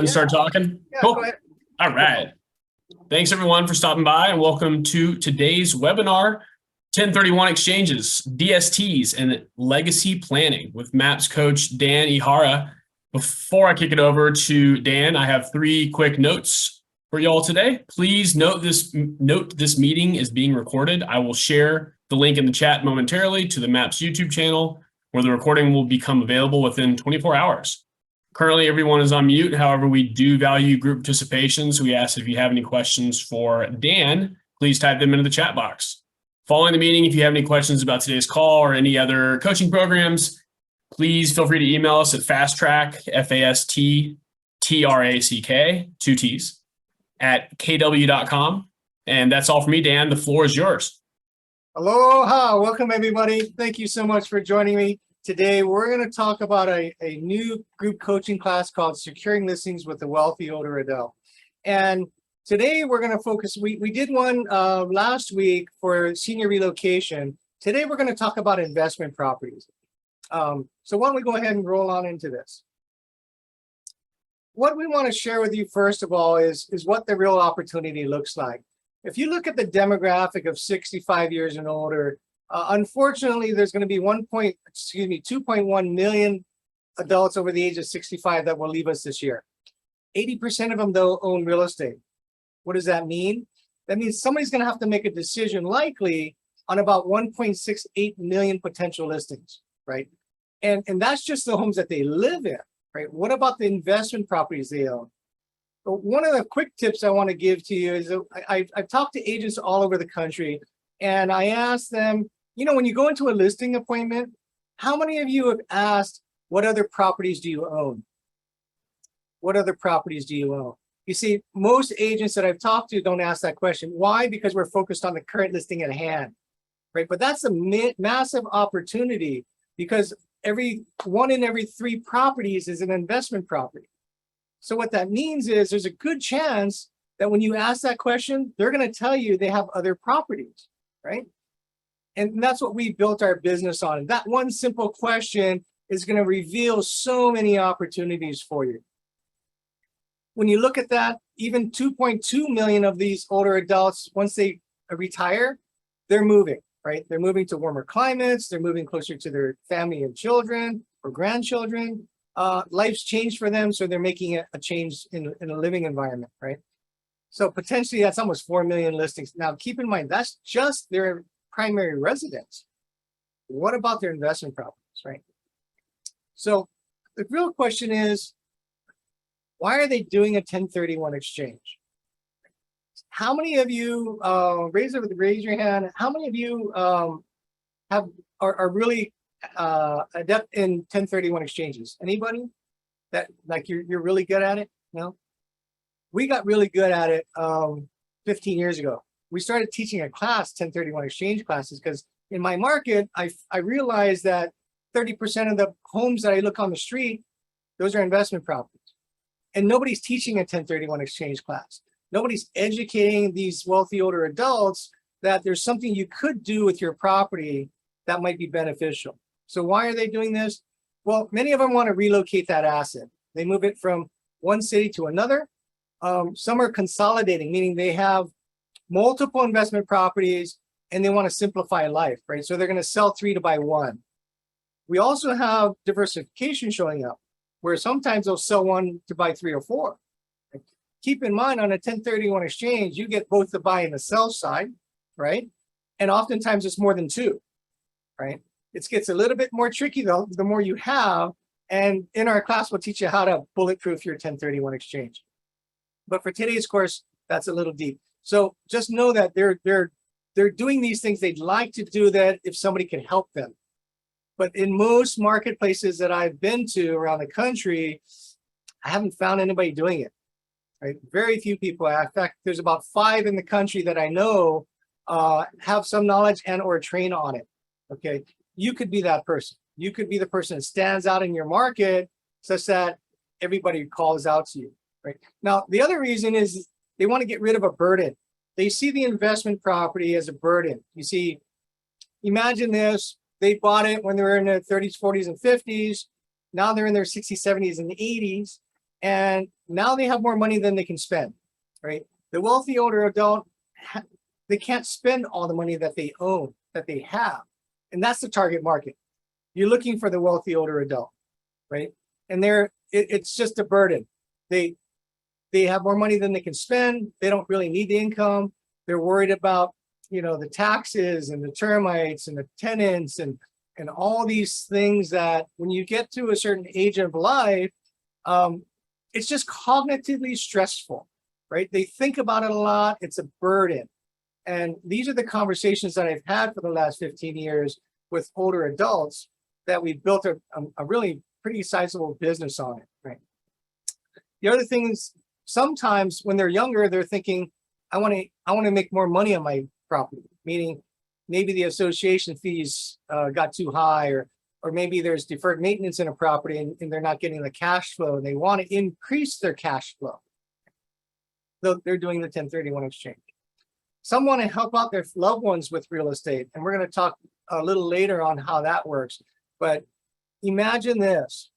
Yeah. Start talking? Yeah, cool. Go ahead. All right. Thanks everyone for stopping by and welcome to today's webinar, 1031 exchanges, DSTs, and legacy planning with MAPS coach Dan Ihara. Before I kick it over to Dan, I have 3 quick notes for y'all today. Please note this meeting is being recorded. I will share the link in the chat momentarily to the MAPS YouTube channel, where the recording will become available within 24 hours. Currently, everyone is on mute. However, we do value group participation, so we ask if you have any questions for Dan, please type them into the chat box. Following the meeting, if you have any questions about today's call or any other coaching programs, please feel free to email us at fasttrack, FASTTRACK, 2 T's, at kw.com. And that's all for me, Dan. The floor is yours. Aloha. Welcome, everybody. Thank you so much for joining me. Today, we're going to talk about a new group coaching class called Securing Listings with a Wealthy Older Adult. And today, we're going to focus, we did one last week for senior relocation. Today, we're going to talk about investment properties. So why don't we go ahead and roll on into this. What we want to share with you, first of all, is what the real opportunity looks like. If you look at the demographic of 65 years and older, unfortunately, there's going to be 2.1 million adults over the age of 65 that will leave us this year. 80% of them, though, own real estate. What does that mean? That means somebody's going to have to make a decision, likely, on about 1.68 million potential listings, right? And that's just the homes that they live in, right? What about the investment properties they own? But one of the quick tips I want to give to you is I've talked to agents all over the country, and I asked them, you know, when you go into a listing appointment, how many of you have asked, what other properties do you own? What other properties do you own? You see, most agents that I've talked to don't ask that question. Why? Because we're focused on the current listing at hand, right? But that's a massive opportunity, because one in every 3 properties is an investment property. So what that means is there's a good chance that when you ask that question, they're going to tell you they have other properties, right? And that's what we built our business on. That one simple question is going to reveal so many opportunities for you. When you look at that, even 2.2 million of these older adults, once they retire, they're moving, right? They're moving to warmer climates. They're moving closer to their family and children or grandchildren. Life's changed for them, so they're making a change in a living environment, right? So potentially that's almost 4 million listings. Now, keep in mind, that's just their primary residence. What about their investment properties, right? So the real question is, why are they doing a 1031 exchange? How many of you, raise your hand, how many of you are really adept in 1031 exchanges? Anybody that, like, you're really good at it? No? We got really good at it 15 years ago. We started teaching a class, 1031 exchange classes, because in my market, I realized that 30% of the homes that I look on the street, those are investment properties. And nobody's teaching a 1031 exchange class. Nobody's educating these wealthy older adults that there's something you could do with your property that might be beneficial. So why are they doing this? Well, many of them want to relocate that asset. They move it from one city to another. Some are consolidating, meaning they have multiple investment properties and they want to simplify life, right? So they're going to sell 3 to buy 1. We also have diversification showing up, where sometimes they'll sell 1 to buy 3 or 4. Keep in mind, on a 1031 exchange, you get both the buy and the sell side, right? And oftentimes it's more than 2, right? It gets a little bit more tricky, though, the more you have. And in our class, we'll teach you how to bulletproof your 1031 exchange. But for today's course, that's a little deep. So just know that they're doing these things. They'd like to do that if somebody can help them. But in most marketplaces that I've been to around the country, I haven't found anybody doing it, right? Very few people. In fact, there's about 5 in the country that I know have some knowledge and or train on it, okay? You could be that person. You could be the person that stands out in your market such that everybody calls out to you, right? Now, the other reason is they want to get rid of a burden. They see the investment property as a burden. You see, imagine this. They bought it when they were in their 30s, 40s, and 50s. Now they're in their 60s, 70s, and 80s. And now they have more money than they can spend, right? The wealthy older adult, they can't spend all the money that they own, that they have. And that's the target market. You're looking for the wealthy older adult, right? And it's just a burden. They have more money than they can spend. They don't really need the income. They're worried about, the taxes and the termites and the tenants and all these things that when you get to a certain age of life, it's just cognitively stressful, right? They think about it a lot. It's a burden. And these are the conversations that I've had for the last 15 years with older adults that we've built a really pretty sizable business on it, right? The other thing is sometimes when they're younger, they're thinking, I want to make more money on my property, meaning maybe the association fees got too high, or maybe there's deferred maintenance in a property and they're not getting the cash flow and they want to increase their cash flow. So they're doing the 1031 exchange. Some want to help out their loved ones with real estate, and we're going to talk a little later on how that works. But imagine this.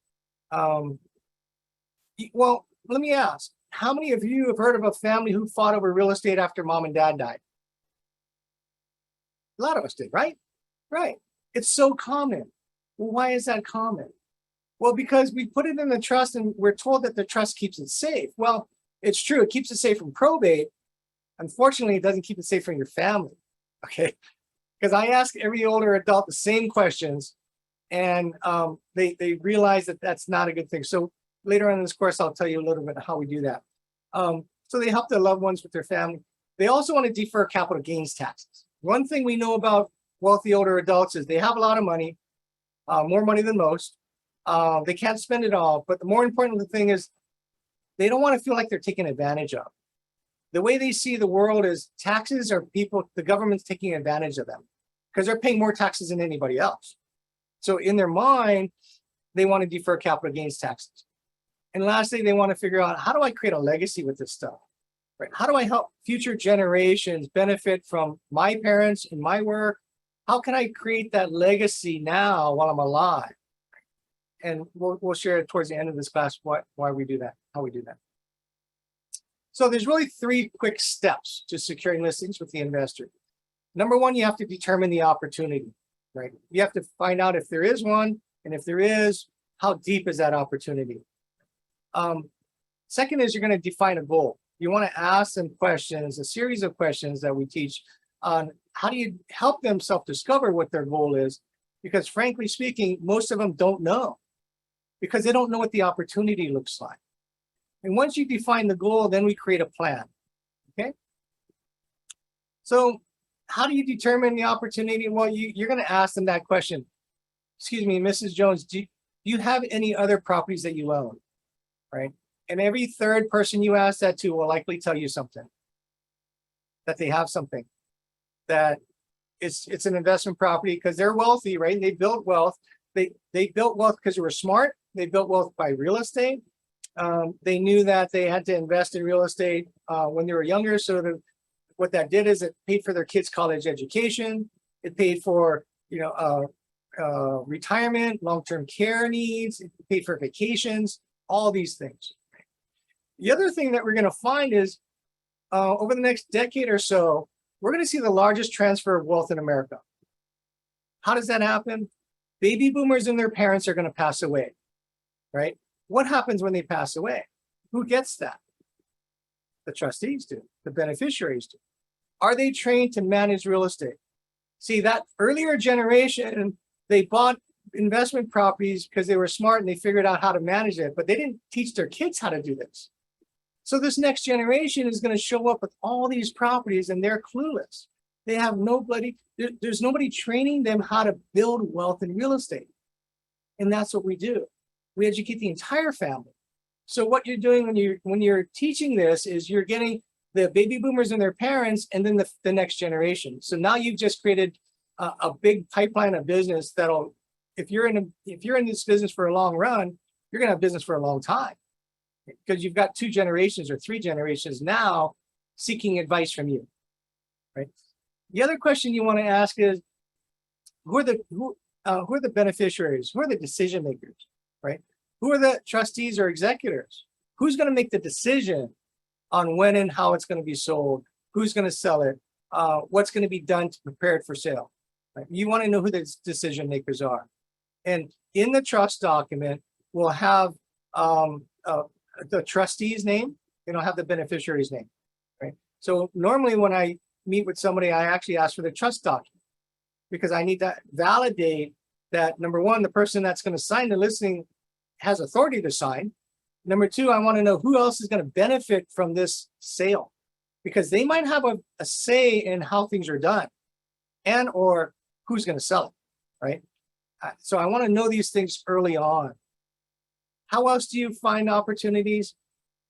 Well, let me ask, how many of you have heard of a family who fought over real estate after mom and dad died? A lot of us did, right? Right. It's so common. Well, why is that common? Well, because we put it in the trust and we're told that the trust keeps it safe. Well, it's true. It keeps it safe from probate. Unfortunately, it doesn't keep it safe from your family. Okay. Because I ask every older adult the same questions, and they realize that that's not a good thing. So later on in this course, I'll tell you a little bit how we do that. So they help their loved ones with their family. They also want to defer capital gains taxes. One thing we know about wealthy older adults is they have a lot of money, more money than most. They can't spend it all. But the more important thing is they don't want to feel like they're taken advantage of. The way they see the world is taxes are the government's taking advantage of them because they're paying more taxes than anybody else. So in their mind, they want to defer capital gains taxes. And lastly, they want to figure out, how do I create a legacy with this stuff? Right? How do I help future generations benefit from my parents and my work? How can I create that legacy now while I'm alive? And we'll share it towards the end of this class why we do that, how we do that. So there's really 3 quick steps to securing listings with the investor. Number 1, you have to determine the opportunity, right? You have to find out if there is one, and if there is, how deep is that opportunity? Second is you're going to define a goal. You want to ask them questions, a series of questions that we teach on how do you help them self-discover what their goal is, because frankly speaking, most of them don't know because they don't know what the opportunity looks like. And once you define the goal, then we create a plan, okay? So how do you determine the opportunity? Well, you're going to ask them that question. Excuse me, Mrs. Jones, do you have any other properties that you own, right? And every third person you ask that to will likely tell you something, that they have something, that it's an investment property because they're wealthy, right? They built wealth. They built wealth because they were smart. They built wealth by real estate. They knew that they had to invest in real estate when they were younger. So what that did is it paid for their kids' college education. It paid for, retirement, long-term care needs. It paid for vacations, all these things. The other thing that we're going to find is over the next decade or so, we're going to see the largest transfer of wealth in America. How does that happen? Baby boomers and their parents are going to pass away, right? What happens when they pass away? Who gets that? The trustees do, the beneficiaries do. Are they trained to manage real estate? See, that earlier generation, they bought investment properties because they were smart and they figured out how to manage it, but they didn't teach their kids how to do this. So this next generation is going to show up with all these properties and they're clueless. They have nobody, there's nobody training them how to build wealth in real estate. And that's what we do. We educate the entire family. So what you're doing when you're teaching this is you're getting the baby boomers and their parents and then the next generation. So now you've just created a big pipeline of business that'll, if you're in this business for a long run, you're going to have business for a long time because you've got 2 generations or 3 generations now seeking advice from you, right? The other question you want to ask is, who are the beneficiaries? Who are the decision makers, right? Who are the trustees or executors? who's going to make the decision on when and how it's going to be sold, who's going to sell it, what's going to be done to prepare it for sale. Right? You want to know who the decision makers are. And in the trust document, we'll have the trustee's name. They don't have the beneficiary's name. Right? So normally when I meet with somebody, I actually ask for the trust document because I need to validate that, number one, the person that's going to sign the listing has authority to sign. Number two, I want to know who else is going to benefit from this sale because they might have a say in how things are done and or who's going to sell it, right? So I want to know these things early on. How else do you find opportunities?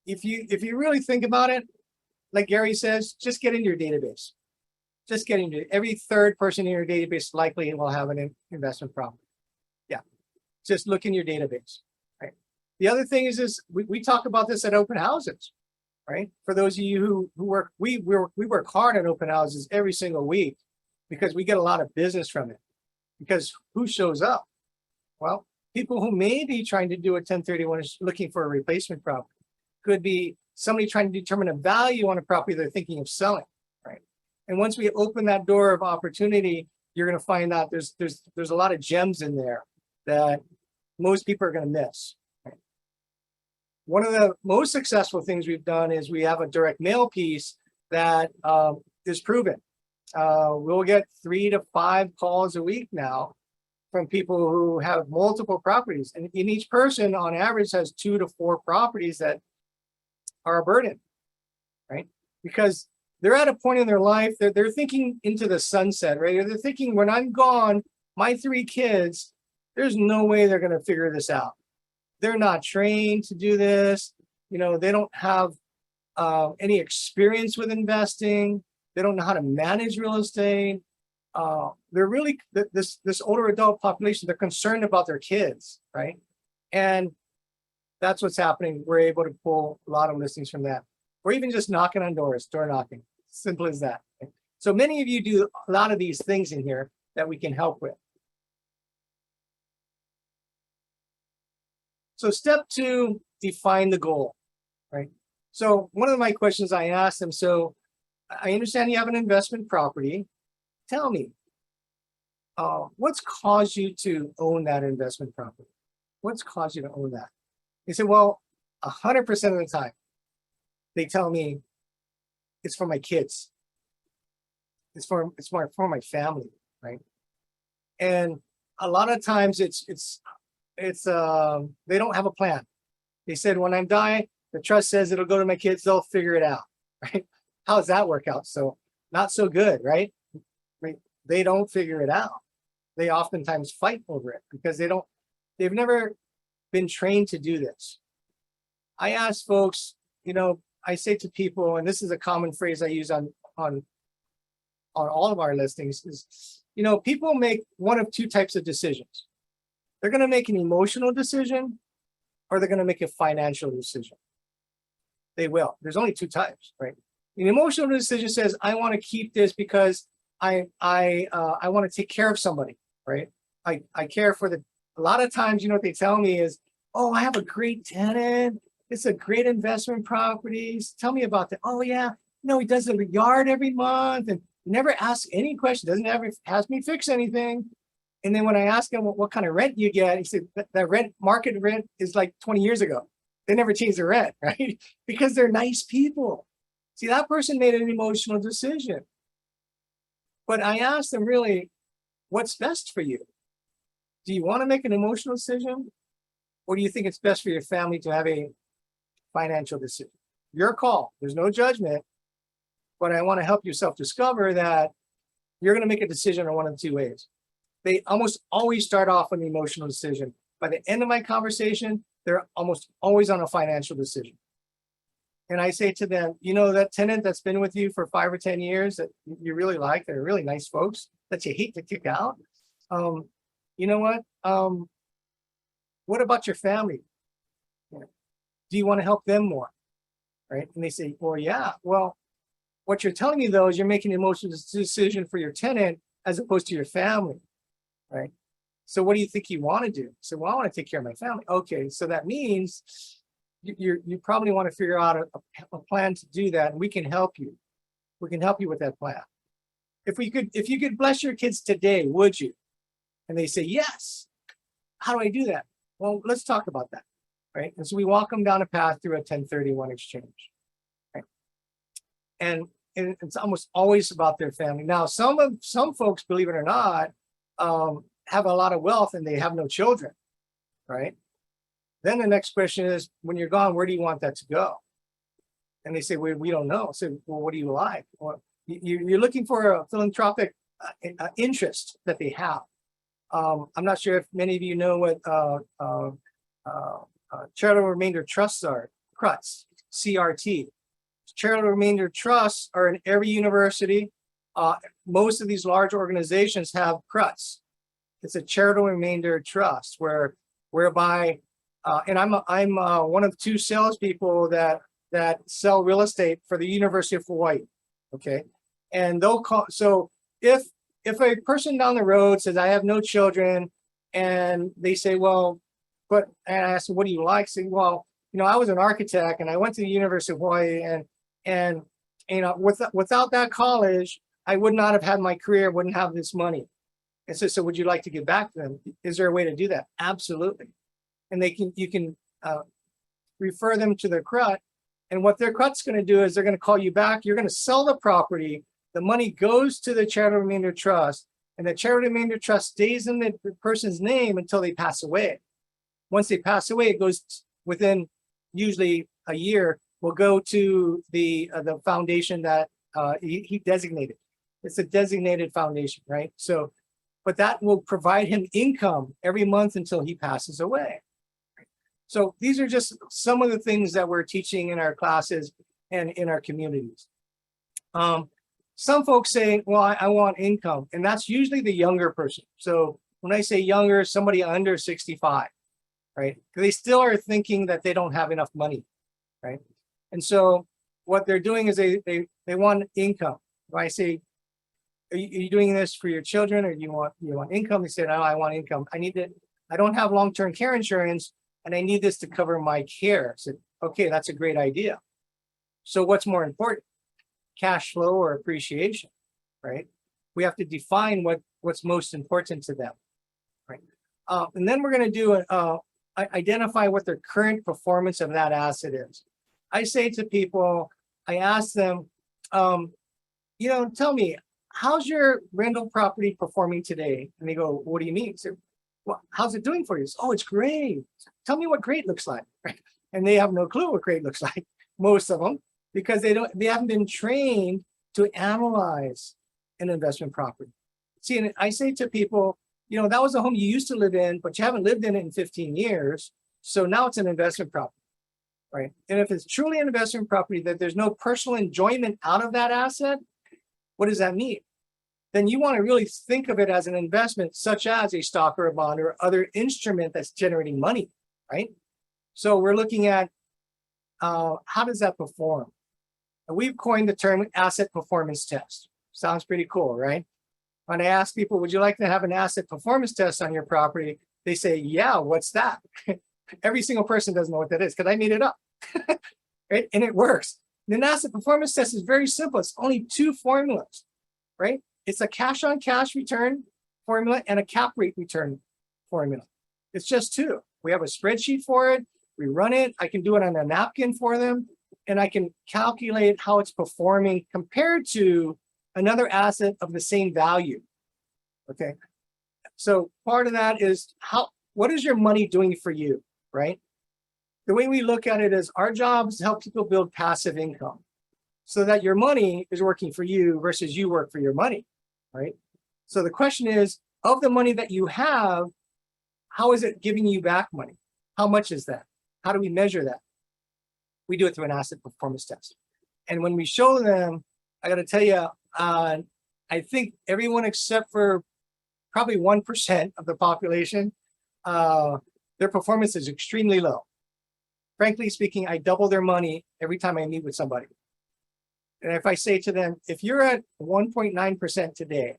If you really think about it, like Gary says, just get into your database. Just get into it. Every third person in your database likely will have an investment property. Yeah, just look in your database. Right. The other thing is we talk about this at open houses, right? For those of you who work, we work hard at open houses every single week because we get a lot of business from it. Because who shows up? Well, people who may be trying to do a 1031 is looking for a replacement property. Could be somebody trying to determine a value on a property they're thinking of selling, right? And once we open that door of opportunity, you're going to find out there's a lot of gems in there that most people are going to miss. Right? One of the most successful things we've done is we have a direct mail piece that is proven. We'll get 3 to 5 calls a week now from people who have multiple properties. And in each person on average has 2 to 4 properties that are a burden, right? Because they're at a point in their life that they're thinking into the sunset, right? Or they're thinking when I'm gone, my 3 kids, there's no way they're going to figure this out. They're not trained to do this. You know, they don't have any experience with investing. They don't know how to manage real estate. They're really, this older adult population, they're concerned about their kids, right? And that's what's happening. We're able to pull a lot of listings from that. Or even just knocking on doors, door knocking. Simple as that. So many of you do a lot of these things in here that we can help with. So step 2, define the goal, right? So one of my questions I asked them, so I understand you have an investment property. Tell me, what's caused you to own that investment property? What's caused you to own that? They said, well, 100% of the time, they tell me it's for my kids. It's for my family, right? And a lot of times they don't have a plan. They said, when I die, the trust says it'll go to my kids, they'll figure it out, right? How does that work out? So not so good, right? I mean, they don't figure it out. They oftentimes fight over it because they've never been trained to do this. I ask folks, you know, I say to people, and this is a common phrase I use on all of our listings is, you know, people make one of 2 types of decisions. They're going to make an emotional decision or they're going to make a financial decision. They will. There's only 2 types, right? An emotional decision says, I want to keep this because I want to take care of somebody, right? I care for a lot of times, you know, what they tell me is, oh, I have a great tenant. It's a great investment properties. Tell me about that. Oh yeah, no, he does the yard every month and never asks any question, doesn't ever has me fix anything. And then when I ask him what kind of rent you get, he said that market rent is like 20 years ago. They never changed the rent, right? Because they're nice people. See, that person made an emotional decision. But I asked them really, what's best for you? Do you want to make an emotional decision? Or do you think it's best for your family to have a financial decision? Your call. There's no judgment. But I want to help you self-discover that you're going to make a decision in one of 2 ways. They almost always start off with an emotional decision. By the end of my conversation, they're almost always on a financial decision. And I say to them, you know, that tenant that's been with you for 5 or 10 years that you really like, they're really nice folks that you hate to kick out. You know what about your family? Do you want to help them more? Right? And they say, well, yeah. Well, what you're telling me though is you're making an emotional decision for your tenant as opposed to your family, right? So what do you think you want to do? So, well, I want to take care of my family. Okay, so that means you probably want to figure out a plan to do that, and we can help you. We can help you with that plan. If you could bless your kids today, would you? And they say, yes. How do I do that? Well, let's talk about that, right? And so we walk them down a path through a 1031 exchange, right? And it's almost always about their family. Now, some folks, believe it or not, have a lot of wealth and they have no children, right? Then the next question is, when you're gone, where do you want that to go? And they say, we don't know. So, well, what do you like? Well, you're looking for a philanthropic interest that they have. I'm not sure if many of you know what charitable remainder trusts are, CRUTs, CRT. Charitable remainder trusts are in every university. Most of these large organizations have CRUTs. It's a charitable remainder trust whereby, and I'm one of two salespeople that sell real estate for the University of Hawaii. Okay, and they'll call. So if a person down the road says, I have no children, and they say, well, and I ask them, what do you like? Say, well, I was an architect and I went to the University of Hawaii, and without that college, I would not have had my career, wouldn't have this money. And so would you like to give back to them? Is there a way to do that? Absolutely. And you can refer them to their CRUT. And what their CRUT's going to do is they're going to call you back. You're going to sell the property. The money goes to the charitable remainder trust, and the charitable remainder trust stays in the person's name until they pass away. Once they pass away, it goes within usually a year, will go to the foundation that he designated. It's a designated foundation, right? So, but that will provide him income every month until he passes away. So these are just some of the things that we're teaching in our classes and in our communities. Some folks say, well, I want income, and that's usually the younger person. So when I say younger, somebody under 65, right? They still are thinking that they don't have enough money, right? And so what they're doing is they want income. When I say, are you doing this for your children, or you want income? They say, no, I want income. I don't have long-term care insurance, and I need this to cover my care. I said, okay, that's a great idea. So what's more important? Cash flow or appreciation, right? We have to define what's most important to them, right? And then we're going to do identify what their current performance of that asset is. I say to people, I ask them, tell me, how's your rental property performing today? And they go, what do you mean? So, well, how's it doing for you? Oh, it's great. Tell me what great looks like, right? And they have no clue what great looks like, most of them, because they haven't been trained to analyze an investment property. See, and I say to people, that was a home you used to live in, but you haven't lived in it in 15 years. So now it's an investment property, right? And if it's truly an investment property that there's no personal enjoyment out of that asset, what does that mean? Then you want to really think of it as an investment, such as a stock or a bond or other instrument that's generating money, right? So we're looking at how does that perform? And we've coined the term asset performance test. Sounds pretty cool, right? When I ask people, would you like to have an asset performance test on your property? They say, yeah, what's that? Every single person doesn't know what that is because I made it up, right? And it works. And an asset performance test is very simple. It's only two formulas, right? It's a cash on cash return formula and a cap rate return formula. It's just two. We have a spreadsheet for it. We run it. I can do it on a napkin for them, and I can calculate how it's performing compared to another asset of the same value. Okay. So part of that is what is your money doing for you, right? The way we look at it is our job is to help people build passive income so that your money is working for you versus you work for your money, right? So the question is, of the money that you have, how is it giving you back money? How much is that? How do we measure that? We do it through an asset performance test. And when we show them, I got to tell you, I think everyone except for probably 1% of the population, their performance is extremely low. Frankly speaking, I double their money every time I meet with somebody. And if I say to them, if you're at 1.9% today,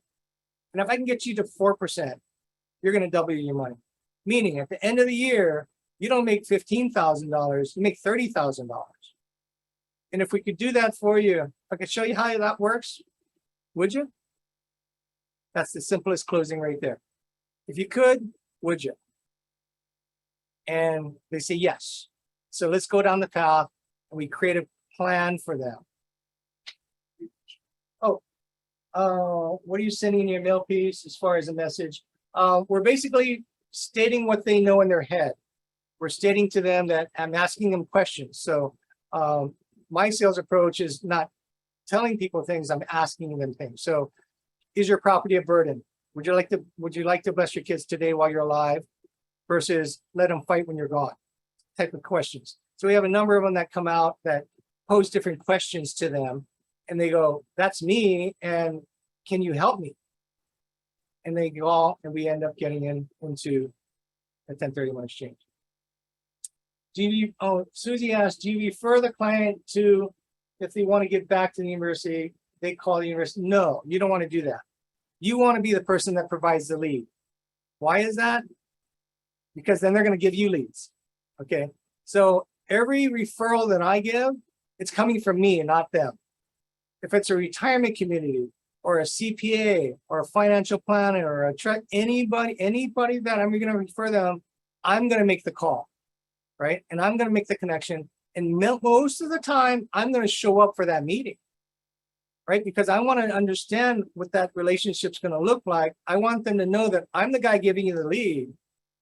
and if I can get you to 4%, you're going to double your money. Meaning at the end of the year, You don't make $15,000, you make $30,000. And if we could do that for you, if I could show you how that works, would you? That's the simplest closing right there. If you could, would you? And they say yes. So let's go down the path and we create a plan for them. What are you sending in your mail piece as far as a message? We're basically stating what they know in their head. We're stating to them that I'm asking them questions. So my sales approach is not telling people things, I'm asking them things. So is your property a burden? Would you like to bless your kids today while you're alive versus let them fight when you're gone? Type of questions. So we have a number of them that come out that pose different questions to them. And they go, that's me, and can you help me? And they go, and we end up getting into a 1031 exchange. Susie asked, do you refer the client to, if they want to get back to the university, they call the university? No, you don't want to do that. You want to be the person that provides the lead. Why is that? Because then they're going to give you leads. Okay, so every referral that I give, it's coming from me and not them. If it's a retirement community or a CPA or a financial planner or a truck, anybody that I'm going to refer them, I'm going to make the call, right? And I'm going to make the connection. And most of the time, I'm going to show up for that meeting, right? Because I want to understand what that relationship's going to look like. I want them to know that I'm the guy giving you the lead.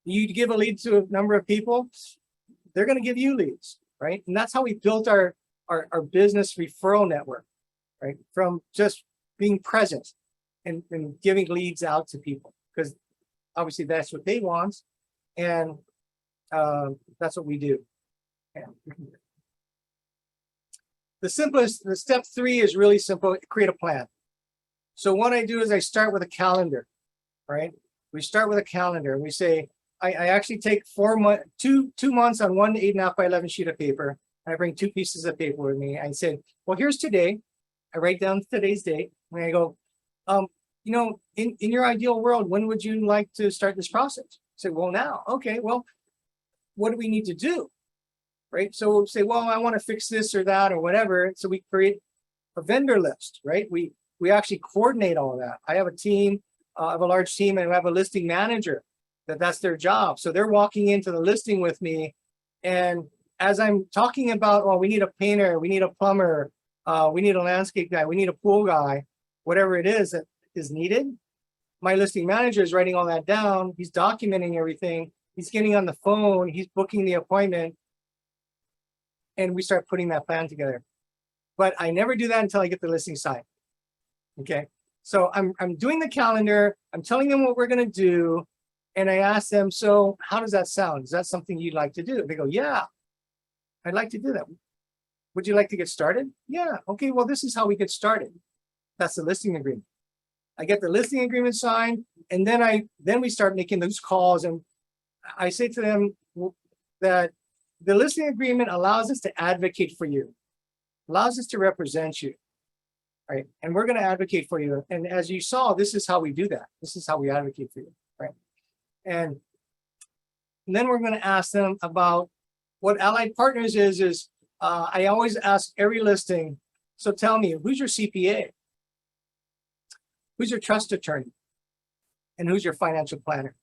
You give a lead to a number of people, they're going to give you leads, right? And that's how we built our business referral network. Right, from just being present and giving leads out to people, because obviously that's what they want, and that's what we do. Yeah. The step 3 is really simple: create a plan. So what I do is I start with a calendar, right? We start with a calendar, and we say I actually take 2 months on one 8.5 by 11 sheet of paper. I bring 2 pieces of paper with me. I say, well, here's today. I write down today's date, and I go, in your ideal world, when would you like to start this process? I say, well, now. Okay, well, what do we need to do? Right? So we'll say, well, I want to fix this or that or whatever. So we create a vendor list, right? We actually coordinate all of that. I have a team, I have a large team, and I have a listing manager that's their job. So they're walking into the listing with me. And as I'm talking about, well, we need a painter, we need a plumber, we need a landscape guy, we need a pool guy, whatever it is that is needed, my listing manager is writing all that down. He's documenting everything. He's getting on the phone. He's booking the appointment. And we start putting that plan together. But I never do that until I get the listing signed. Okay. So I'm doing the calendar. I'm telling them what we're going to do. And I ask them, so how does that sound? Is that something you'd like to do? They go, yeah, I'd like to do that. Would you like to get started? Yeah. Okay, well, this is how we get started. That's the listing agreement. I get the listing agreement signed, and then we start making those calls. And I say to them that the listing agreement allows us to advocate for you, allows us to represent you, right? And we're going to advocate for you. And as you saw, this is how we do that. This is how we advocate for you, right? And then we're going to ask them about what Allied Partners is I always ask every listing, so tell me, who's your CPA? Who's your trust attorney? And who's your financial planner?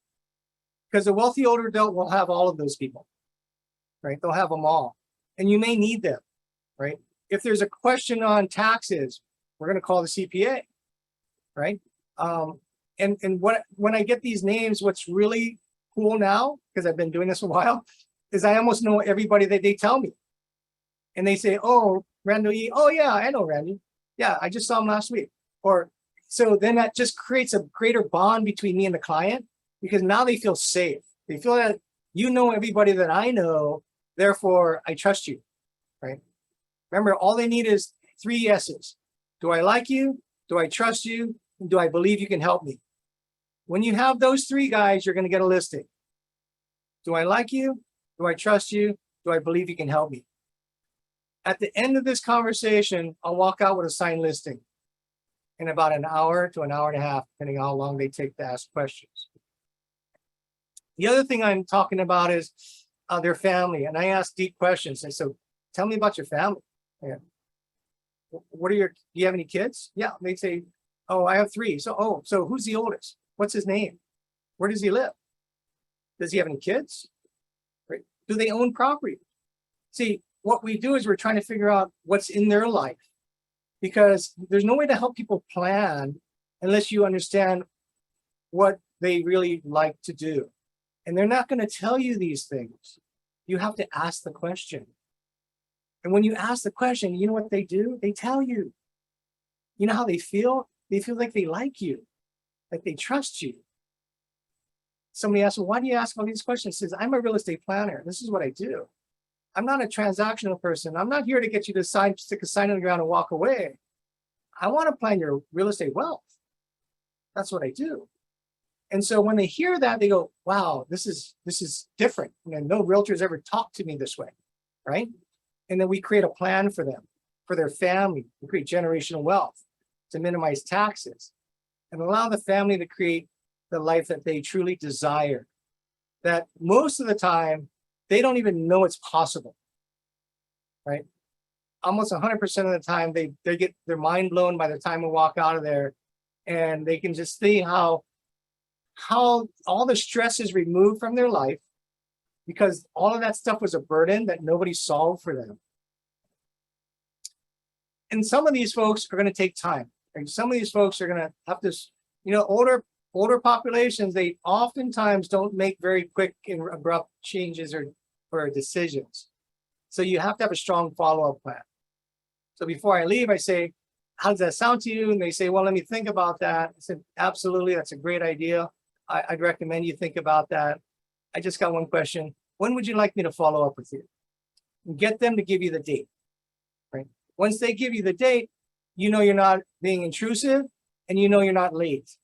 Because a wealthy older adult will have all of those people, right? They'll have them all. And you may need them, right? If there's a question on taxes, we're going to call the CPA, right? And when I get these names, what's really cool now, because I've been doing this a while, is I almost know everybody that they tell me. And they say, oh, Randall E. Oh, yeah, I know Randy. Yeah, I just saw him last week. Or so then that just creates a greater bond between me and the client, because now they feel safe. They feel that you know everybody that I know, therefore I trust you, right? Remember, all they need is 3 yeses. Do I like you? Do I trust you? And do I believe you can help me? When you have those 3 guys, you're going to get a listing. Do I like you? Do I trust you? Do I believe you can help me? At the end of this conversation, I'll walk out with a signed listing in about an hour to an hour and a half, depending on how long they take to ask questions. The other thing I'm talking about is their family, and I ask deep questions. And so, tell me about your family. Yeah. What are your? Do you have any kids? Yeah. They say, oh, I have 3. So who's the oldest? What's his name? Where does he live? Does he have any kids? Right? Do they own property? See, what we do is we're trying to figure out what's in their life, because there's no way to help people plan unless you understand what they really like to do. And they're not going to tell you these things. You have to ask the question. And when you ask the question, you know what they do? They tell you. You know how they feel? They feel like they like you, like they trust you. Somebody asks, well, why do you ask all these questions? He says, I'm a real estate planner. This is what I do. I'm not a transactional person. I'm not here to get you to stick a sign on the ground and walk away. I want to plan your real estate wealth. That's what I do. And so when they hear that, they go, wow, this is different. And no realtors ever talked to me this way, right? And then we create a plan for them, for their family. We create generational wealth to minimize taxes and allow the family to create the life that they truly desire. That most of the time, they don't even know it's possible, right? Almost 100% of the time, they get their mind blown by the time we walk out of there, and they can just see how all the stress is removed from their life, because all of that stuff was a burden that nobody solved for them. And some of these folks are going to take time. And some of these folks are going to have to, older populations, they oftentimes don't make very quick and abrupt changes or decisions. So you have to have a strong follow-up plan. So before I leave, I say, how does that sound to you? And they say, well, let me think about that. I said, absolutely, that's a great idea. I'd recommend you think about that. I just got one question. When would you like me to follow up with you? And get them to give you the date, right? Once they give you the date, you know you're not being intrusive and you know you're not late.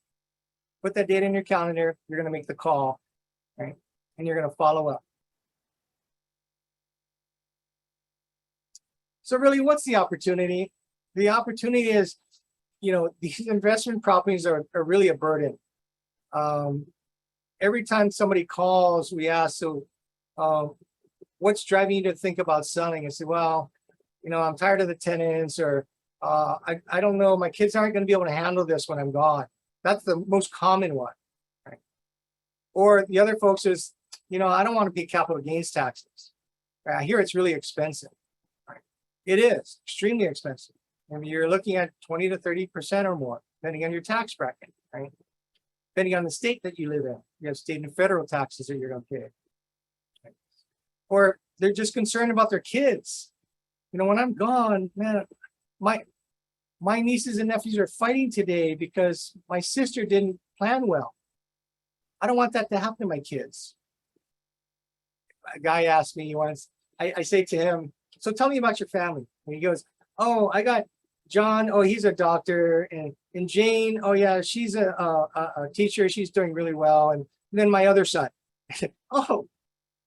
Put that date in your calendar. You're going to make the call, right? And you're going to follow up. So really, what's the opportunity? The opportunity is, these investment properties are really a burden. Every time somebody calls, we ask, so what's driving you to think about selling? I say, well, I'm tired of the tenants, or I don't know, my kids aren't going to be able to handle this when I'm gone. That's the most common one, right? Or the other folks is, I don't want to pay capital gains taxes. Right? I hear it's really expensive. Right? It is extremely expensive. I mean, you're looking at 20 to 30% or more, depending on your tax bracket, right? Depending on the state that you live in. You have state and federal taxes that you're going to pay. Right? Or they're just concerned about their kids. When I'm gone, man, my nieces and nephews are fighting today because my sister didn't plan well. I don't want that to happen to my kids. A guy asked me once, I say to him, so tell me about your family. And he goes, oh, I got John, oh, he's a doctor, and Jane, oh yeah, she's a teacher, she's doing really well, and then my other son. Oh,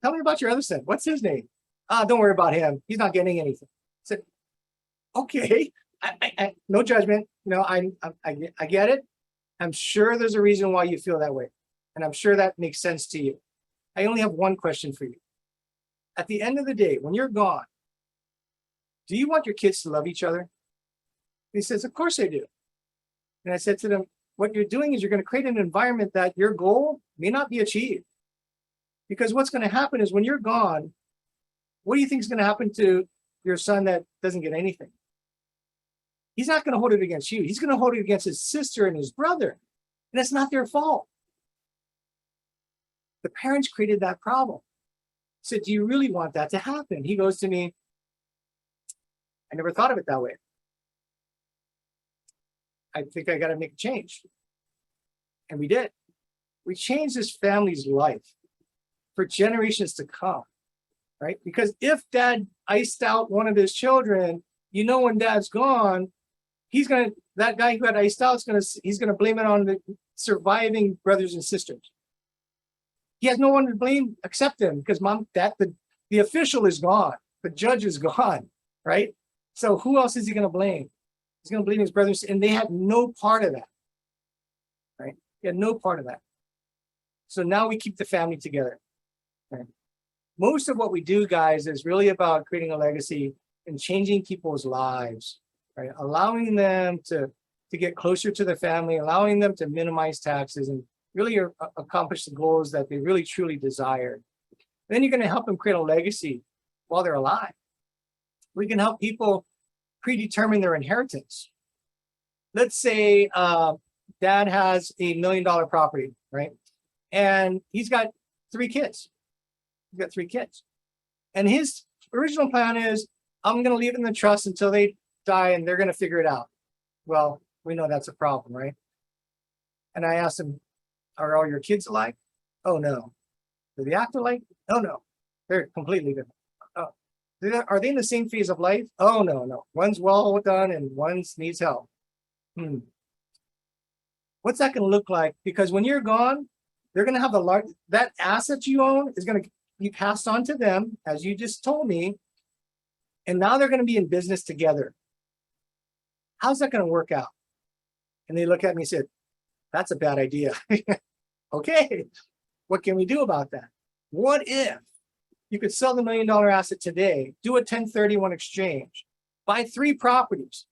tell me about your other son. What's his name? Don't worry about him. He's not getting anything. I said, okay, I no judgment. I get it. I'm sure there's a reason why you feel that way, and I'm sure that makes sense to you. I only have one question for you. At the end of the day, when you're gone, do you want your kids to love each other? He says, of course I do. And I said to them, what you're doing is you're going to create an environment that your goal may not be achieved. Because what's going to happen is when you're gone, what do you think is going to happen to your son that doesn't get anything? He's not going to hold it against you. He's going to hold it against his sister and his brother. And it's not their fault. The parents created that problem. I said, do you really want that to happen? He goes to me, I never thought of it that way. I think I got to make a change. And we did. We changed this family's life for generations to come, right? Because if dad iced out one of his children, when dad's gone, that guy who had iced out he's gonna blame it on the surviving brothers and sisters. He has no one to blame except him, because the official is gone, the judge is gone, right? So who else is he gonna blame? He's gonna blame his brothers, and they had no part of that, right? They had no part of that. So now we keep the family together. Right? most of what we do, guys, is really about creating a legacy and changing people's lives, right? Allowing them to get closer to their family, allowing them to minimize taxes and really accomplish the goals that they really truly desire. Then you're going to help them create a legacy while they're alive. We can help people predetermine their inheritance. Let's say dad has $1 million property, right? And he's got 3 kids. He's got 3 kids. And his original plan is, I'm going to leave it in the trust until they die and they're going to figure it out. Well, we know that's a problem, right? And I asked him, are all your kids alike? Oh, no. Do they act alike? Oh, no. They're completely different. Oh. Are they in the same phase of life? Oh, no, no. One's well done and one needs help. What's that going to look like? Because when you're gone, they're going to have that asset you own is going to be passed on to them, as you just told me. And now they're going to be in business together. How's that going to work out? And they look at me and said, that's a bad idea. Okay, what can we do about that? What if you could sell the $1 million asset today, do a 1031 exchange, buy 3 properties,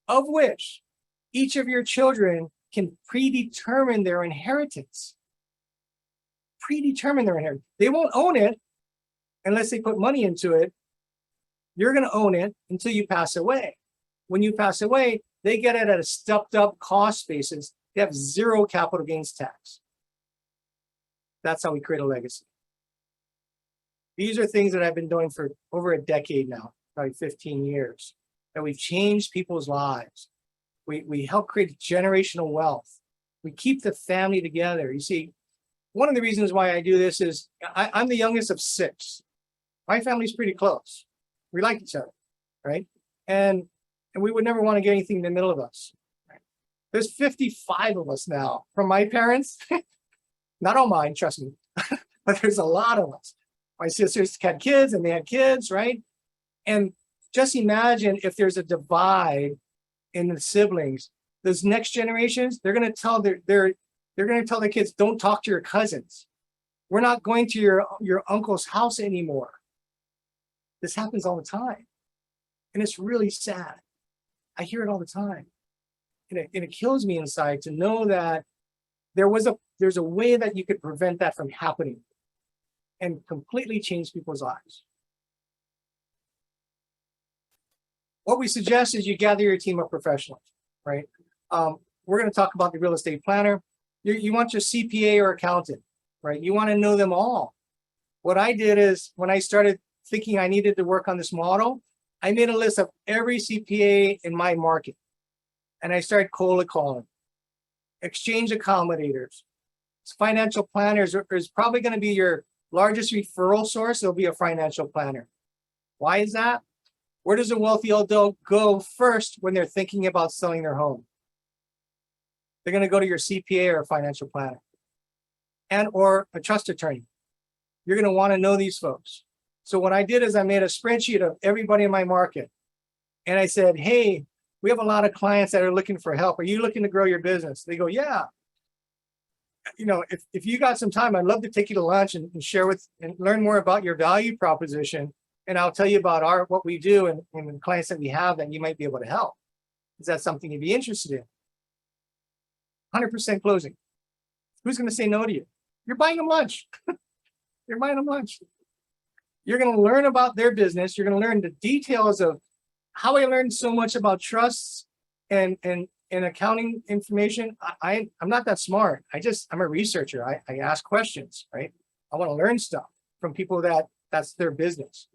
of which each of your children can predetermine their inheritance. Predetermine their inheritance. They won't own it unless they put money into it. You're going to own it until you pass away. When you pass away, they get it at a stepped up cost basis. They have 0 capital gains tax. That's how we create a legacy. These are things that I've been doing for over a decade now, probably 15 years, that we've changed people's lives. We help create generational wealth. We keep the family together. You see, one of the reasons why I do this is I'm the youngest of 6. My family's pretty close. We like each other, right? And we would never want to get anything in the middle of us. Right? There's 55 of us now from my parents. Not all mine, trust me, but there's a lot of us. My sisters had kids and they had kids, right? And just imagine if there's a divide in the siblings. Those next generations, they're going to tell they're going to tell their kids, don't talk to your cousins. We're not going to your uncle's house anymore. This happens all the time. And it's really sad. I hear it all the time. And it kills me inside to know that there's a way that you could prevent that from happening and completely change people's lives. What we suggest is you gather your team of professionals, right? We're going to talk about the real estate planner. You want your CPA or accountant, right? You want to know them all. What I did is when I started thinking I needed to work on this model, I made a list of every CPA in my market. And I started cold calling. Exchange accommodators. Financial planners is probably going to be your largest referral source. It'll be a financial planner. Why is that? Where does a wealthy adult go first when they're thinking about selling their home? They're going to go to your CPA or a financial planner and or a trust attorney. You're going to want to know these folks. So what I did is I made a spreadsheet of everybody in my market. And I said, hey, we have a lot of clients that are looking for help. Are you looking to grow your business? They go, yeah. You know, if you got some time, I'd love to take you to lunch and share with and learn more about your value proposition. And I'll tell you about what we do and the clients that we have that you might be able to help. Is that something you'd be interested in? 100% closing. Who's going to say no to you? You're buying them lunch. You're buying them lunch. You're going to learn about their business. You're going to learn the details of how I learned so much about trusts and accounting information. I'm not that smart. I'm a researcher. I ask questions, right? I want to learn stuff from people that's their business,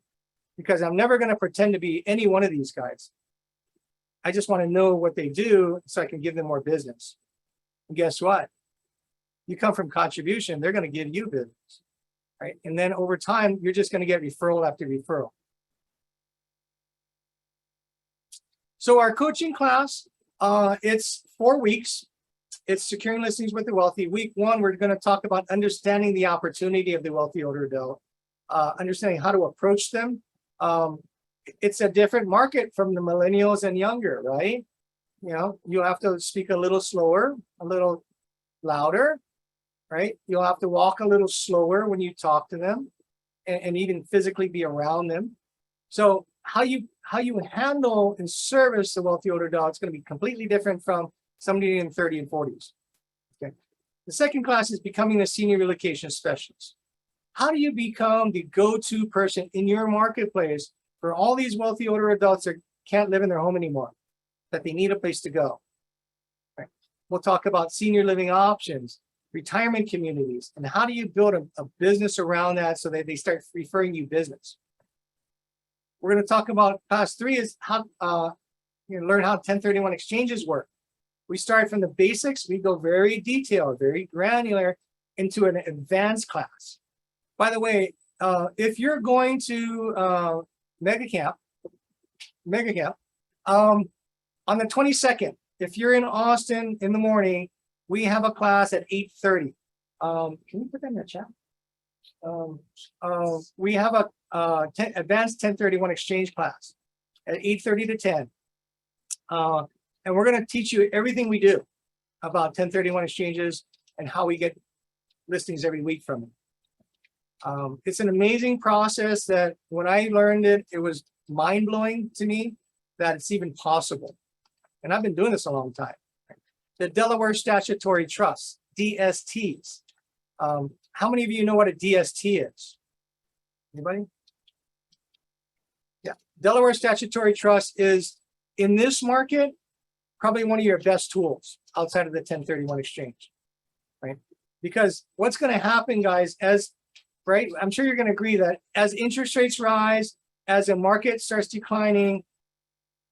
because I'm never going to pretend to be any one of these guys. I just want to know what they do so I can give them more business. And guess what? You come from contribution, they're going to give you business, right? And then over time, you're just going to get referral after referral. So our coaching class, it's 4 weeks. It's securing listings with the wealthy. Week 1, we're going to talk about understanding the opportunity of the wealthy older adult, understanding how to approach them. It's a different market from the millennials and younger, right? You know, you have to speak a little slower, a little louder, right? You'll have to walk a little slower when you talk to them. and even physically be around them. So how you handle and service the wealthy older adult is going to be completely different from somebody in 30 and 40s. Okay. The second class is becoming a senior relocation specialist. How do you become the go-to person in your marketplace for all these wealthy older adults that can't live in their home anymore, that they need a place to go? Right. We'll talk about senior living options, retirement communities, and how do you build a business around that so that they start referring you business. We're going to talk about class 3 is how learn how 1031 exchanges work. We start from the basics. We go very detailed, very granular into an advanced class. By the way, if you're going to Mega Camp, on the 22nd, if you're in Austin in the morning, we have a class at 8:30. Can you put that in the chat? We have a advanced 1031 exchange class at 8:30 to 10. And we're going to teach you everything we do about 1031 exchanges and how we get listings every week from it. It's an amazing process that when I learned it, it was mind-blowing to me that it's even possible. And I've been doing this a long time. The Delaware Statutory Trust, DSTs. How many of you know what a DST is? Anybody? Yeah, Delaware Statutory Trust is, in this market, probably one of your best tools outside of the 1031 exchange, right? Because what's going to happen, guys, right, I'm sure you're going to agree that as interest rates rise, as the market starts declining,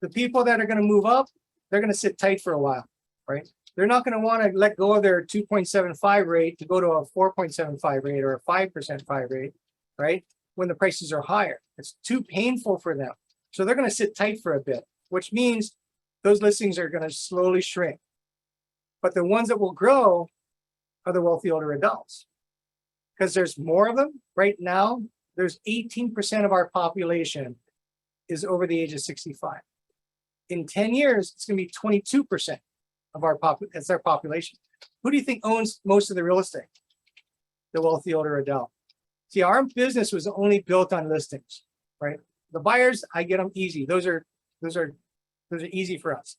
the people that are going to move up, they're going to sit tight for a while, right? They're not going to want to let go of their 2.75 rate to go to a 4.75 rate or a 5% rate, right? When the prices are higher. It's too painful for them. So they're going to sit tight for a bit, which means those listings are going to slowly shrink. But the ones that will grow are the wealthy older adults, because there's more of them. Right now, there's 18% of our population is over the age of 65. In 10 years, it's going to be 22% of our population. Who do you think owns most of the real estate? The wealthy older adult. See, our business was only built on listings, right? The buyers, I get them easy. Those are easy for us.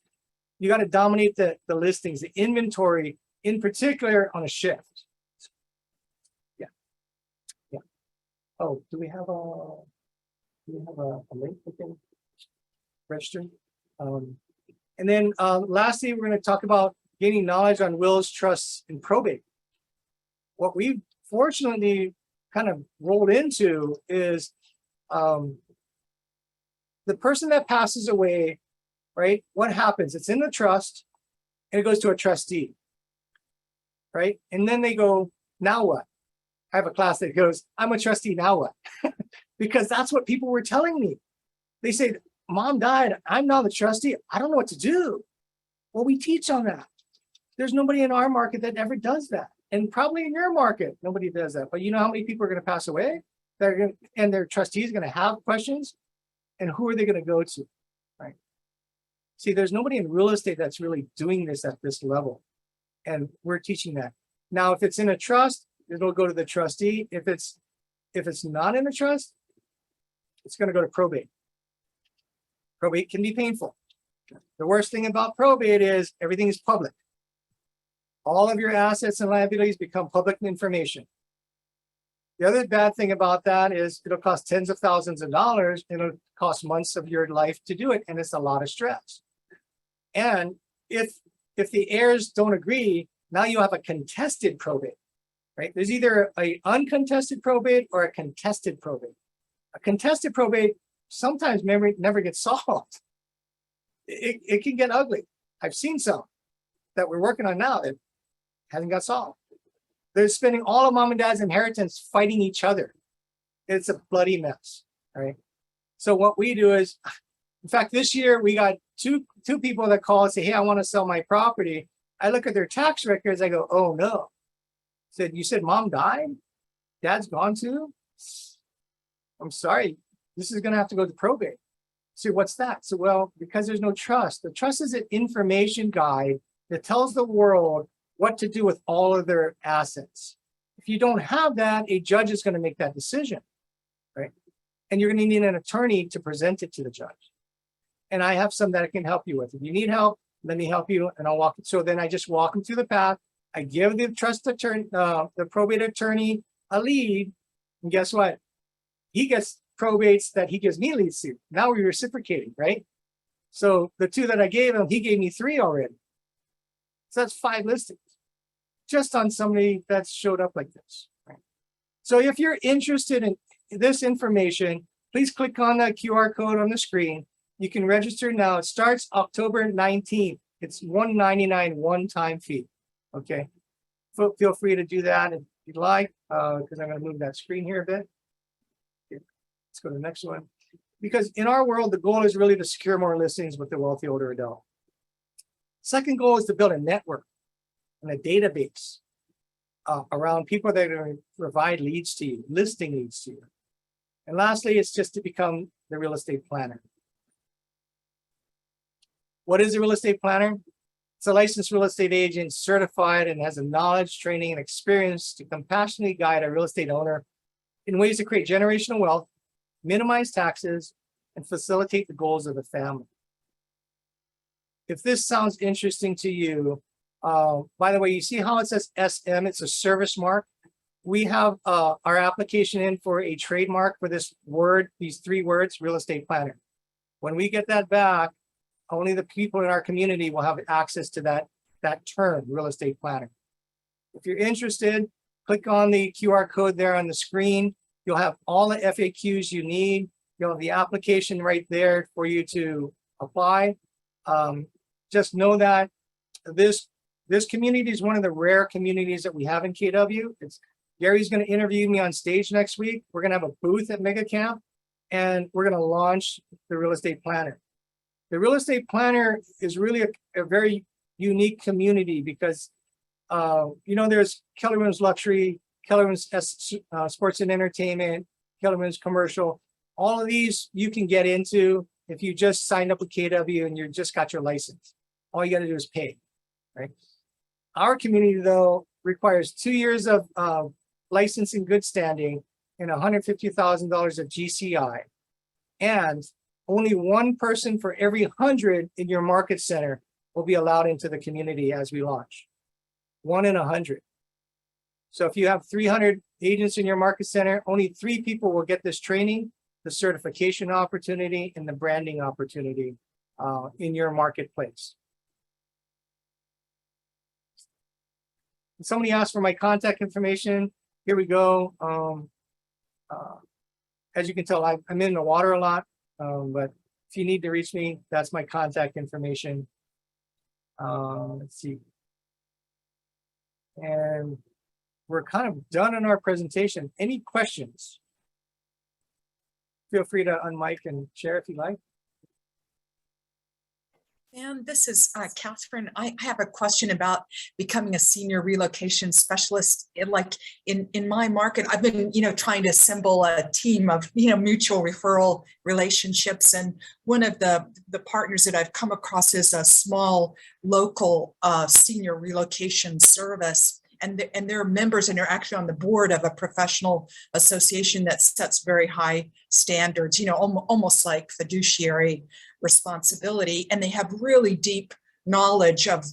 You got to dominate the listings, the inventory, in particular on a shift. Yeah. Oh, do we have a link we can register? And then lastly, we're going to talk about gaining knowledge on wills, trusts, and probate. What we fortunately kind of rolled into is the person that passes away, right? What happens? It's in the trust and it goes to a trustee, right? And then they go, now what? I have a class that goes, I'm a trustee, now what? Because that's what people were telling me. They said, Mom died, I'm now the trustee, I don't know what to do. Well, we teach on that. There's nobody in our market that ever does that. And probably in your market, nobody does that. But you know how many people are going to pass away? And their trustees are going to have questions? And who are they going to go to, right? See, there's nobody in real estate that's really doing this at this level. And we're teaching that. Now, if it's in a trust, it'll go to the trustee. If it's not in a trust, it's going to go to probate. Probate can be painful. The worst thing about probate is everything is public. All of your assets and liabilities become public information. The other bad thing about that is it'll cost tens of thousands of dollars and it'll cost months of your life to do it, and it's a lot of stress. And if the heirs don't agree, now you have a contested probate, right? There's either an uncontested probate or a contested probate. A contested probate sometimes never gets solved. It can get ugly. I've seen some that we're working on now that hasn't got solved. They're spending all of mom and dad's inheritance fighting each other. It's a bloody mess, right? So what we do is, in fact, this year we got two people that call and say, hey, I want to sell my property. I look at their tax records, I go, oh no. You said mom died? Dad's gone too? I'm sorry, this is gonna have to go to probate. So what's that? So, well, because there's no trust. The trust is an information guide that tells the world what to do with all of their assets. If you don't have that, a judge is going to make that decision. right? And you're going to need an attorney to present it to the judge. And I have some that I can help you with. If you need help, let me help you, and I'll walk. So then I just walk them through the path. I give the trust attorney, the probate attorney, a lead, and guess what? He gets probates that he gives me leads to. Now we're reciprocating, right? So the 2 that I gave him, he gave me 3 already. So that's 5 listings just on somebody that's showed up like this. Right? So if you're interested in this information, please click on that QR code on the screen. You can register now. It starts October 19th. It's $199 one-time fee. Okay. Feel free to do that if you'd like, because I'm going to move that screen here a bit. Okay. Let's go to the next one. Because in our world, the goal is really to secure more listings with the wealthy older adult. Second goal is to build a network and a database around people that are going to provide leads to you, listing leads to you. And lastly, it's just to become the real estate planner. What is a real estate planner? It's a licensed real estate agent, certified, and has the knowledge, training, and experience to compassionately guide a real estate owner in ways to create generational wealth, minimize taxes, and facilitate the goals of the family. If this sounds interesting to you, by the way, you see how it says SM? It's a service mark. We have our application in for a trademark for this word, these 3 words, real estate planner. When we get that back, only the people in our community will have access to that term, real estate planner. If you're interested, click on the QR code there on the screen. You'll have all the FAQs you need. You'll have the application right there for you to apply. Just know that this community is one of the rare communities that we have in KW. Gary's going to interview me on stage next week. We're going to have a booth at Mega Camp, and we're going to launch the real estate planner. The real estate planner is really a very unique community because, there's Keller Williams Luxury, Keller Williams Sports and Entertainment, Keller Williams Commercial. All of these you can get into if you just signed up with KW and you just got your license. All you got to do is pay, right? Our community, though, requires 2 years of license in good standing and $150,000 of GCI, and only 1 person for every 100 in your market center will be allowed into the community as we launch. 1 in 100. So if you have 300 agents in your market center, only 3 people will get this training, the certification opportunity, and the branding opportunity in your marketplace. Somebody asked for my contact information. Here we go. As you can tell, I'm in the water a lot. But if you need to reach me, that's my contact information. Let's see. And we're kind of done in our presentation. Any questions? Feel free to unmic and share if you like. And this is Catherine. I have a question about becoming a senior relocation specialist. In my market, I've been, trying to assemble a team of, mutual referral relationships. And one of the partners that I've come across is a small local senior relocation service. And they're members, and they're actually on the board of a professional association that sets very high standards, almost like fiduciary responsibility. And they have really deep knowledge of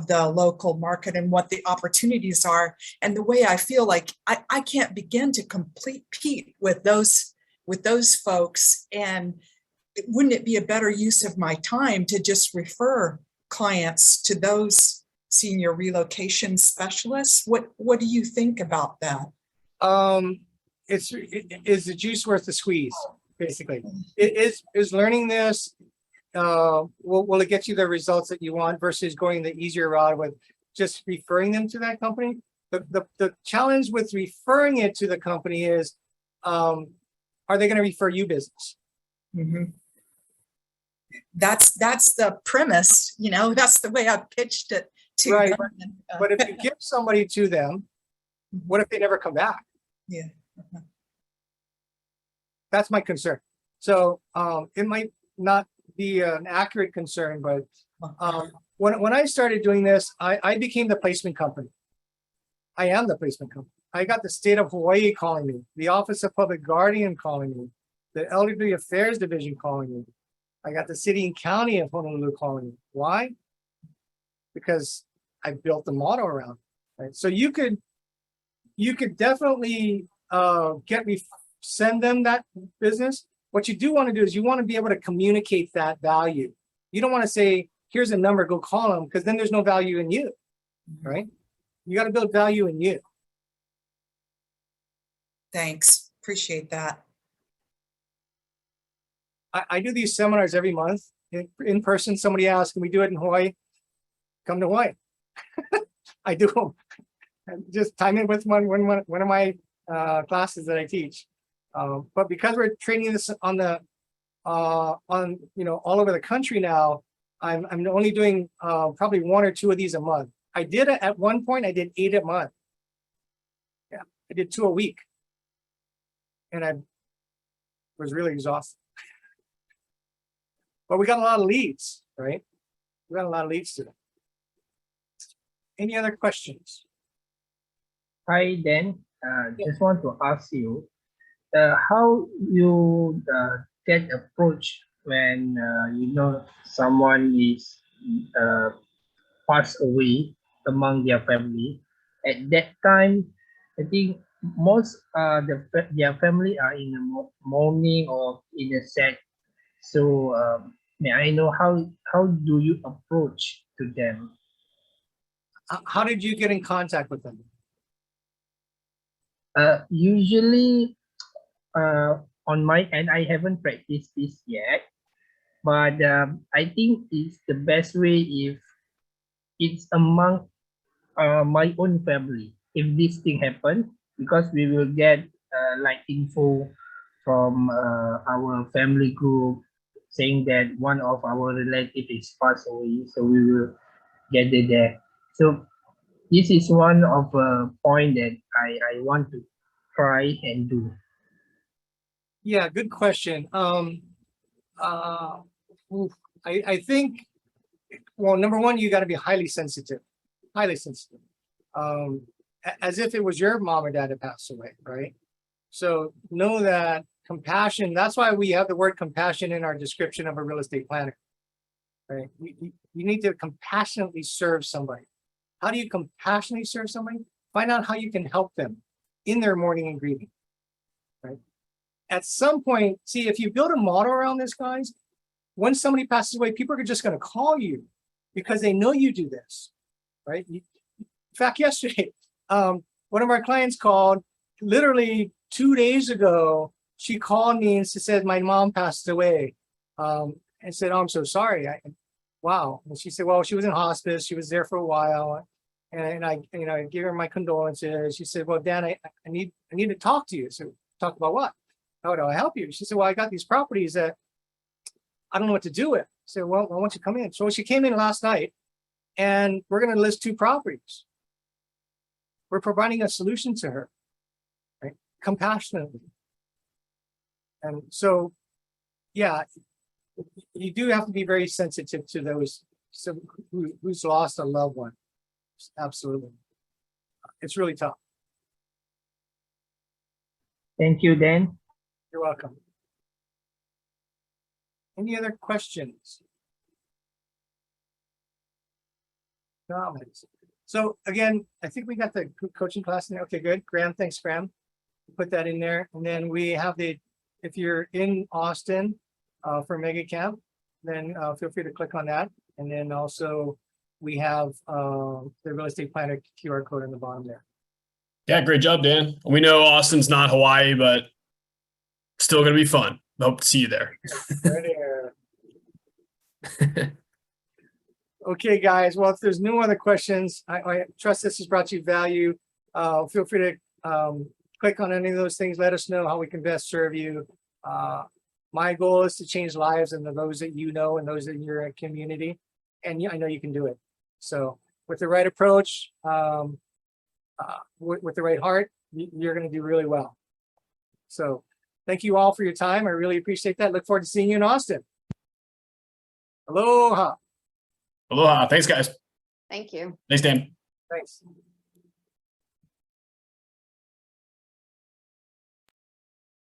the local market and what the opportunities are. And the way I feel like I can't begin to compete with those folks. And wouldn't it be a better use of my time to just refer clients to those senior relocation specialists? What do you think about that? Is the juice worth the squeeze? Basically, is learning this. Will it get you the results that you want versus going the easier route with just referring them to that company? The challenge with referring it to the company is, are they going to refer you business? Mm-hmm. That's the premise. That's the way I pitched it. Right, but if you give somebody to them, what if they never come back? Yeah, that's my concern. So it might not be an accurate concern, but when I started doing this, I became the placement company. I am the placement company. I got the state of Hawaii calling me, the Office of Public Guardian calling me, the Elderly Affairs Division calling me. I got the city and county of Honolulu calling me. Why? Because I built the model around it, right? So you could definitely send them that business. What you do want to do is you want to be able to communicate that value. You don't want to say, here's a number, go call them, because then there's no value in you, right? You got to build value in you. Thanks. Appreciate that. I do these seminars every month in person. Somebody asks, can we do it in Hawaii? Come to Hawaii. I do them. Just time in with one of my classes that I teach. But because we're training this on all over the country now, I'm only doing probably 1 or 2 of these a month. I did at one point, I did 8 a month. Yeah, I did 2 a week. And I was really exhausted. But we got a lot of leads, right? We got a lot of leads today. Any other questions? Hi, Dan. Just want to ask you, how you get approached when someone is passed away among their family. At that time, I think most their family are in a mourning or in a sad. So may I know how do you approach to them? How did you get in contact with them? Usually on my end, I haven't practiced this yet, but I think it's the best way if it's among my own family. If this thing happens, because we will get like info from our family group saying that one of our relatives is passed away, so we will gather there. So this is one of a point that I want to try and do. Yeah, good question. I think, well, number one, you got to be highly sensitive, as if it was your mom or dad that passed away, right? So know that compassion, that's why we have the word compassion in our description of a real estate planner, right? You need to compassionately serve somebody. How do you compassionately serve somebody? Find out how you can help them in their mourning and grieving, right? At some point, see, if you build a model around this, guys, when somebody passes away, people are just going to call you because they know you do this, right? In fact, yesterday, one of our clients called literally 2 days ago. She called me and she said, my mom passed away. And said, oh, I'm so sorry. Wow. And she said, well, she was in hospice. She was there for a while. And I gave her my condolences. She said, well, Dan, I need to talk to you. So talk about what? How do I help you? She said, well, I got these properties that I don't know what to do with. I said, well, why don't you come in? So she came in last night and we're going to list 2 properties. We're providing a solution to her, right? Compassionately. And so, yeah, you do have to be very sensitive to those who's lost a loved one. Absolutely. It's really tough. Thank you, Dan. You're welcome. Any other questions? Comments? So again, I think we got the group coaching class in there. Okay, good. Graham, thanks, Graham. Put that in there. And then we have if you're in Austin for Mega Camp, then feel free to click on that. And then also we have the real estate planner QR code in the bottom there. Yeah, great job, Dan. We know Austin's not Hawaii, but still going to be fun. Hope to see you there. Okay, guys. Well, if there's no other questions, I trust this has brought you value. Feel free to click on any of those things. Let us know how we can best serve you. My goal is to change lives and those that you know and those in your community. And I know you can do it. So with the right approach, with the right heart, you're going to do really well. So thank you all for your time. I really appreciate that. Look forward to seeing you in Austin. Aloha. Aloha. Thanks, guys. Thank you. Thanks, Dan. Thanks.